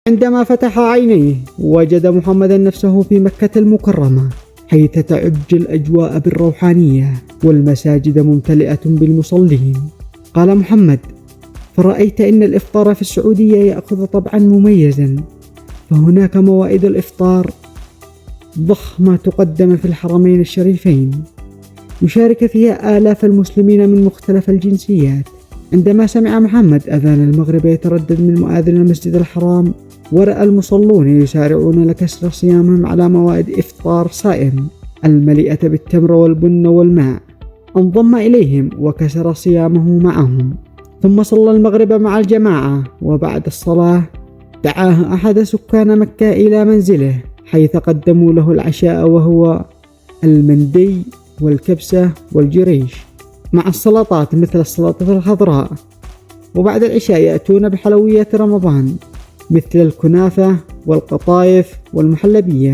عندما فتح عينيه وجد محمدا نفسه في مكة المكرمة، حيث تعج الأجواء بالروحانية والمساجد ممتلئة بالمصلين. قال محمد: فرأيت أن الإفطار في السعودية يأخذ طبعا مميزا، فهناك موائد الإفطار ضخمة تقدم في الحرمين الشريفين، يشارك فيها آلاف المسلمين من مختلف الجنسيات. عندما سمع محمد أذان المغرب يتردد من مؤذن المسجد الحرام، ورأى المصلون يسارعون لكسر صيامهم على موائد إفطار صائم المليئة بالتمر والبن والماء، انضم إليهم وكسر صيامه معهم، ثم صلى المغرب مع الجماعة. وبعد الصلاة دعاه أحد سكان مكة إلى منزله، حيث قدموا له العشاء، وهو المندي والكبسة والجريش مع السلطات مثل السلطة الخضراء. وبعد العشاء يأتون بحلويات رمضان مثل الكنافة والقطايف والمحلبية.